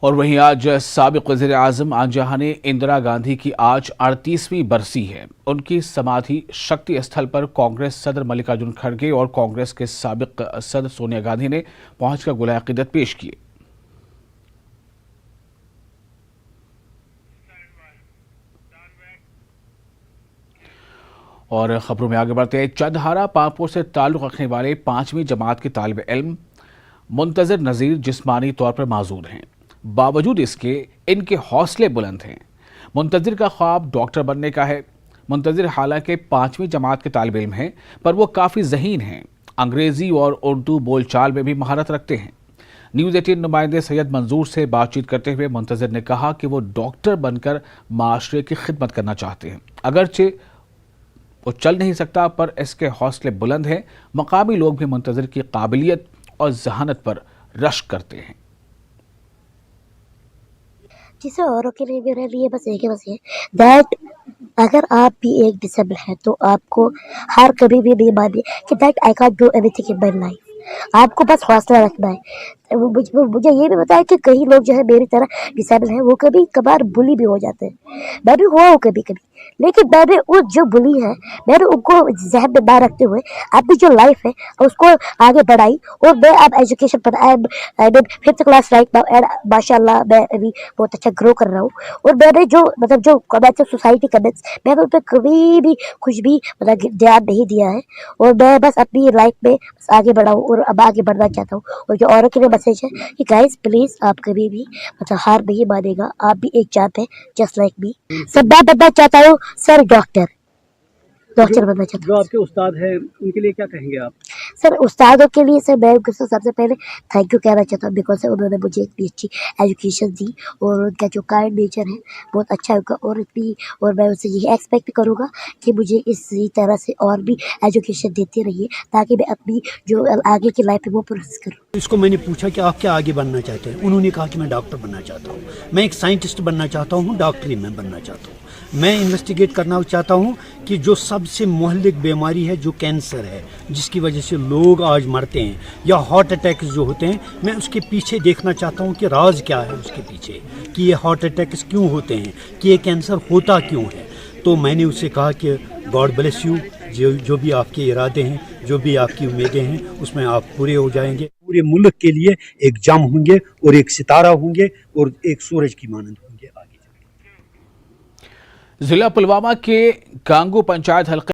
اور वहीं आज साबिक वज़ीर-ए-आज़म आन जहां इंदिरा गांधी की आज 38वीं बरसी है। उनकी समाधि शक्ति स्थल पर कांग्रेस सदर मल्लिकार्जुन खड़गे और कांग्रेस के साबिक सदर सोनिया गांधी ने पहुंचकर गुलाए अक़ीदत पेश किए। और खबरों में आगे बढ़ते हैं। चंदहारा पामपुर से ताल्लुक़ रखने वाले 5वीं जमात के तालिब इल्म मुंतज़िर नज़ीर जिस्मानी तौर पर माजूर हैं। बावजूद इसके इनके हौसले बुलंद हैं। मुंतज़िर का ख्वाब डॉक्टर बनने का है। मुंतज़िर हालांकि 5वीं जमात के तालिब इल्म हैं, पर वो काफ़ी ज़हीन हैं। अंग्रेज़ी और उर्दू बोलचाल में भी महारत रखते हैं। न्यूज़ 18 नुमाइंदे सैयद मंजूर से बातचीत करते हुए मुंतज़िर ने कहा कि वो डॉक्टर बनकर माशरे की खिदमत करना चाहते हैं। अगरचे वो चल नहीं सकता, पर इसके हौसले बुलंद हैं। मकामी लोग भी मुंतज़िर की काबिलियत और जहानत पर रश्क करते हैं। जिसे औरों के लिए मेरे लिए बस एक ही बस ये दैट अगर आप भी एक डिसेबल है तो आपको हर कभी भी नहीं मानिए कि that I can't do anything in my life. आपको बस हौसला रखना है। मुझे ये भी बताया कि कई लोग जो है मेरी तरह डिसेबल हैं, वो कभी कभार बुली भी हो जाते हैं। मैं भी हुआ हूँ कभी कभी, लेकिन मैंने वो जो बुली है मैंने उनको ज़हन में ना रखते हुए अपनी जो लाइफ है उसको आगे बढ़ाई। और मैं अब एजुकेशन पर I am 5th class right now and माशाल्लाह मैं अभी बहुत अच्छा ग्रो कर रहा हूँ। और मैंने जो जो कमेंट्स सोसाइटी कमेंट्स मैंने उन पर कभी भी कुछ भी ध्यान नहीं दिया है। और मैं बस अपनी लाइफ में बस आगे बढ़ा हूँ और अब आगे बढ़ना चाहता हूँ। और जो औरों के लिए मैसेज है कि गाइस प्लीज आप कभी भी हार नहीं मानेगा। आप भी एक चाहते हैं जस्ट लाइक मी। सब मैं बनना चाहता हूँ सर डॉक्टर बनना चाहता हूँ। जो आपके उस्ताद हैं उनके लिए क्या कहेंगे आप? सर उस्तादों के लिए सर मैं उनको सबसे पहले थैंक यू कहना चाहता हूँ, बिकॉज उन्होंने मुझे इतनी अच्छी एजुकेशन दी और उनका जो काइंड नेचर है बहुत अच्छा होगा। और मैं उनसे यही एक्सपेक्ट करूँगा कि मुझे इसी तरह से और भी एजुकेशन देते रहिए ताकि मैं अपनी जो आगे की लाइफ है वो प्रोसेस करूँ। इसको मैंने पूछा कि आप क्या आगे बनना चाहते हैं, उन्होंने कहा कि मैं डॉक्टर बनना चाहता हूँ, मैं एक साइंटिस्ट बनना चाहता हूँ, डॉक्टरी में बनना चाहता हूँ। मैं इन्वेस्टिगेट करना चाहता हूँ कि जो सबसे मुहल्लिक बीमारी है जो कैंसर है, जिसकी वजह से लोग आज मरते हैं, या हार्ट अटैक्स जो होते हैं, मैं उसके पीछे देखना चाहता हूँ कि राज क्या है उसके पीछे, कि ये हार्ट अटैक्स क्यों होते हैं, कि ये कैंसर होता क्यों है। तो मैंने उससे कहा कि गॉड ब्लेस यू, जो भी आपके इरादे हैं, जो भी आपकी उम्मीदें हैं, उसमें आप पूरे हो जाएंगे। पूरे मुल्क के लिए एक जम होंगे और एक सितारा होंगे और एक सूरज की मानंद होंगे आगे। जिला पुलवामा के गांगू पंचायत हल्के